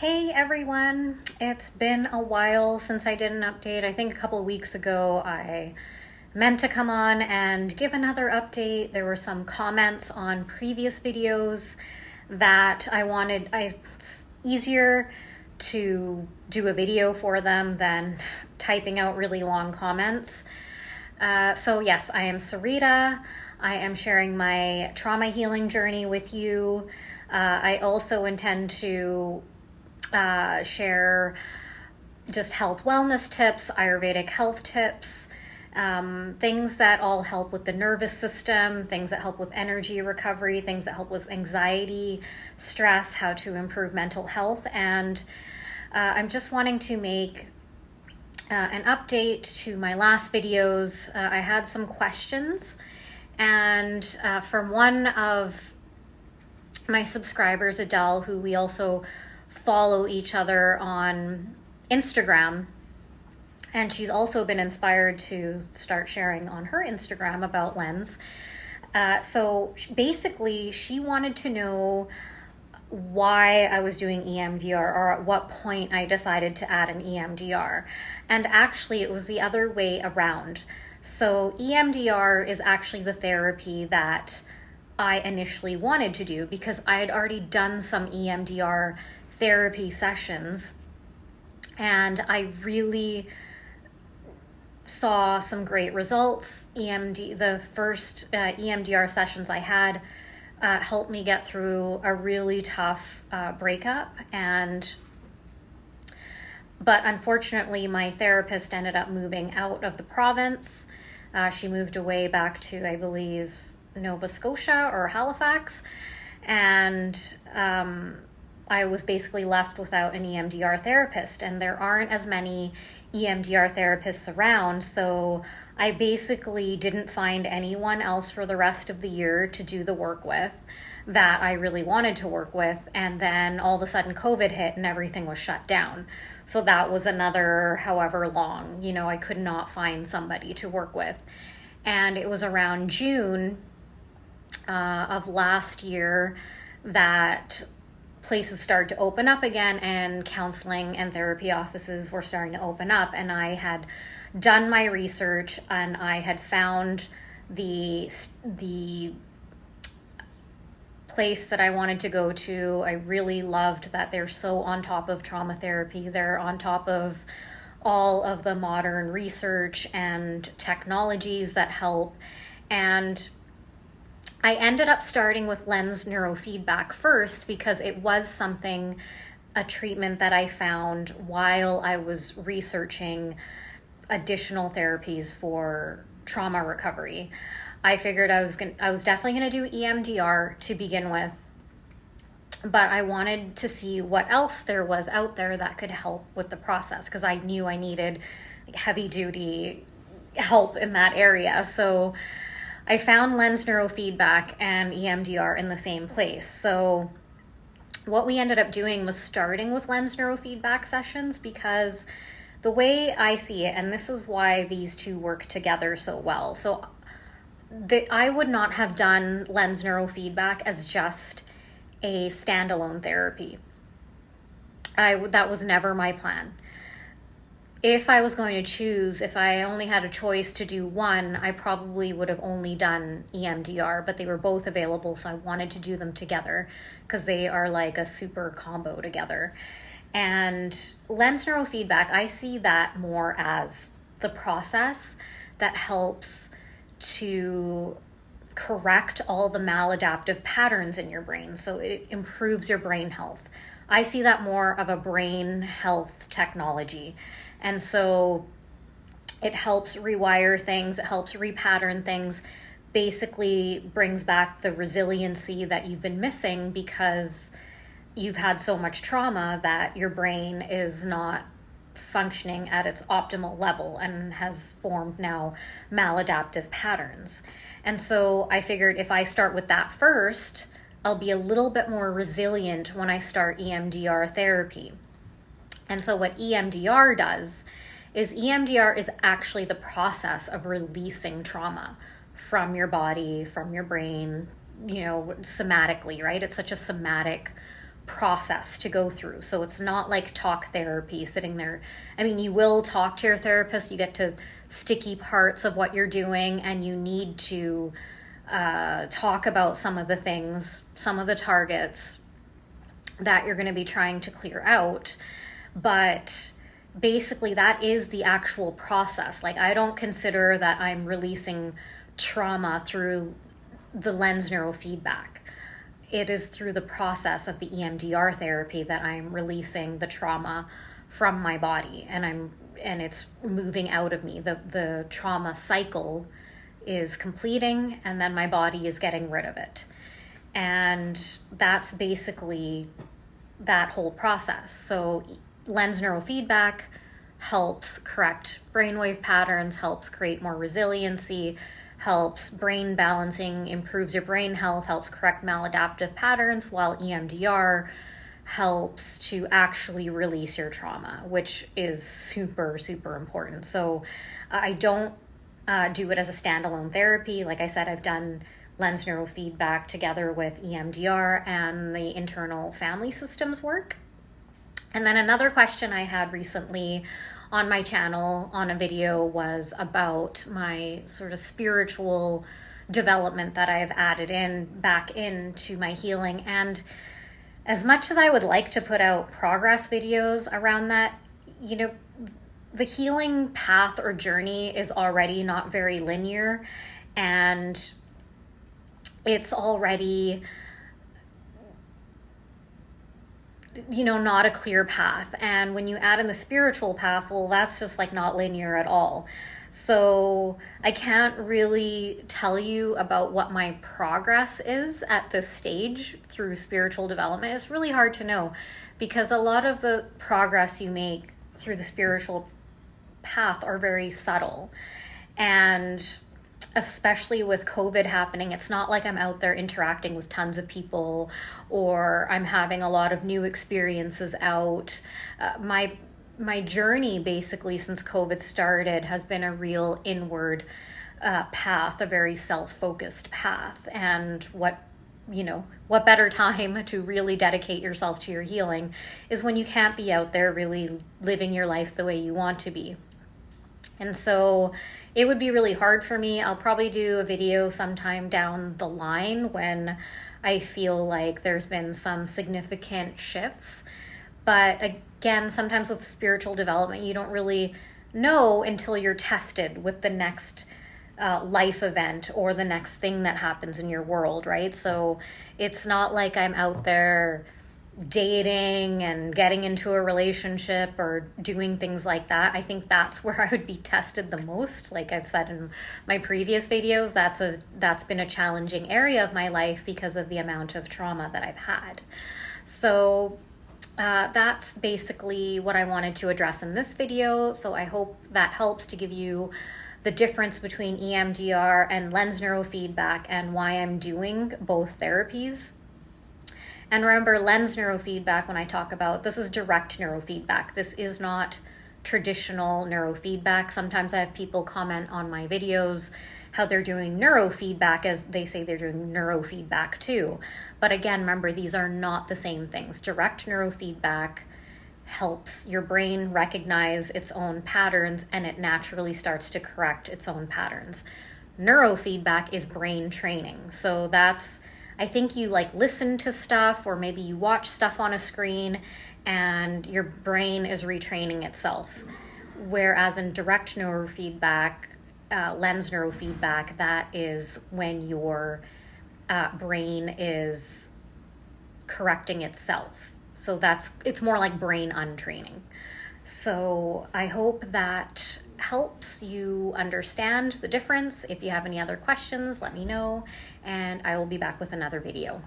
Hey everyone, it's been a while since I did an update. I think a couple of weeks ago I meant to come on and give another update. There were some comments on previous videos that it's easier to do a video for them than typing out really long comments. So yes, I am Sarita. I am sharing my trauma healing journey with you. I also intend to share just health wellness tips, Ayurvedic health tips, things that all help with the nervous system, things that help with energy recovery, things that help with anxiety, stress, how to improve mental health. And I'm just wanting to make an update to my last videos. I had some questions, and from one of my subscribers, Adele, who we also follow each other on Instagram, and she's also been inspired to start sharing on her Instagram about Lens. So basically, she wanted to know why I was doing EMDR, or at what point I decided to add an EMDR. And actually, it was the other way around. So EMDR is actually the therapy that I initially wanted to do because I had already done some EMDR therapy sessions, and I really saw some great results. The first EMDR sessions I had helped me get through a really tough breakup, but unfortunately my therapist ended up moving out of the province. She moved away back to, I believe, Nova Scotia or Halifax, and I was basically left without an EMDR therapist, and there aren't as many EMDR therapists around, so I basically didn't find anyone else for the rest of the year to do the work with that I really wanted to work with. And then all of a sudden COVID hit and everything was shut down. So that was another however long, I could not find somebody to work with. And it was around June of last year that places started to open up again, and counseling and therapy offices were starting to open up. And I had done my research, and I had found the place that I wanted to go to. I really loved that they're so on top of trauma therapy. They're on top of all of the modern research and technologies that help. And I ended up starting with Lens Neurofeedback first because it was a treatment that I found while I was researching additional therapies for trauma recovery. I figured I was definitely going to do EMDR to begin with, but I wanted to see what else there was out there that could help with the process, because I knew I needed heavy duty help in that area. So I found Lens Neurofeedback and EMDR in the same place. So what we ended up doing was starting with Lens Neurofeedback sessions, because the way I see it, and this is why these two work together so well. So I would not have done Lens Neurofeedback as just a standalone therapy. That was never my plan. If I was going to choose, if I only had a choice to do one, I probably would have only done EMDR, but they were both available, so I wanted to do them together because they are like a super combo together. And Lens Neurofeedback, I see that more as the process that helps to correct all the maladaptive patterns in your brain, so it improves your brain health. I see that more of a brain health technology. And so it helps rewire things, it helps repattern things, basically brings back the resiliency that you've been missing because you've had so much trauma that your brain is not functioning at its optimal level and has formed now maladaptive patterns. And so I figured if I start with that first, I'll be a little bit more resilient when I start EMDR therapy. And so what EMDR does is EMDR is actually the process of releasing trauma from your body, from your brain, somatically, right? It's such a somatic process to go through. So it's not like talk therapy, sitting there. I mean, you will talk to your therapist, you get to sticky parts of what you're doing, and you need to talk about some of the things, some of the targets that you're going to be trying to clear out. But basically, that is the actual process. Like, I don't consider that I'm releasing trauma through the lens neurofeedback. It is through the process of the EMDR therapy that I'm releasing the trauma from my body, and it's moving out of me. The trauma cycle is completing, and then my body is getting rid of it. And that's basically that whole process. So lens neurofeedback helps correct brainwave patterns, helps create more resiliency, helps brain balancing, improves your brain health, helps correct maladaptive patterns, while EMDR helps to actually release your trauma, which is super, super important. So I don't do it as a standalone therapy. Like I said, I've done lens neurofeedback together with EMDR and the internal family systems work. And then another question I had recently on my channel on a video was about my sort of spiritual development that I've added back into my healing. And as much as I would like to put out progress videos around that, you know, the healing path or journey is already not very linear, and it's already, you know, not a clear path. And when you add in the spiritual path, well, that's just like not linear at all. So I can't really tell you about what my progress is at this stage through spiritual development. It's really hard to know, because a lot of the progress you make through the spiritual path are very subtle. And especially with COVID happening, it's not like I'm out there interacting with tons of people, or I'm having a lot of new experiences out. My journey basically since COVID started has been a real inward path, a very self-focused path. And what better time to really dedicate yourself to your healing is when you can't be out there really living your life the way you want to be. And so it would be really hard for me. I'll probably do a video sometime down the line when I feel like there's been some significant shifts. But again, sometimes with spiritual development, you don't really know until you're tested with the next life event or the next thing that happens in your world, right? So it's not like I'm out there dating and getting into a relationship or doing things like that. I think that's where I would be tested the most. Like I've said in my previous videos, that's been a challenging area of my life because of the amount of trauma that I've had. So that's basically what I wanted to address in this video. So I hope that helps to give you the difference between EMDR and lens neurofeedback and why I'm doing both therapies. And remember, lens neurofeedback, when I talk about, this is direct neurofeedback. This is not traditional neurofeedback. Sometimes I have people comment on my videos how they're doing neurofeedback as they say they're doing neurofeedback too. But again, remember, these are not the same things. Direct neurofeedback helps your brain recognize its own patterns, and it naturally starts to correct its own patterns. Neurofeedback is brain training. So I think you like listen to stuff, or maybe you watch stuff on a screen and your brain is retraining itself. Whereas in direct neurofeedback, lens neurofeedback, that is when your brain is correcting itself. So it's more like brain untraining. So I hope that helps you understand the difference. If you have any other questions, let me know, and I will be back with another video.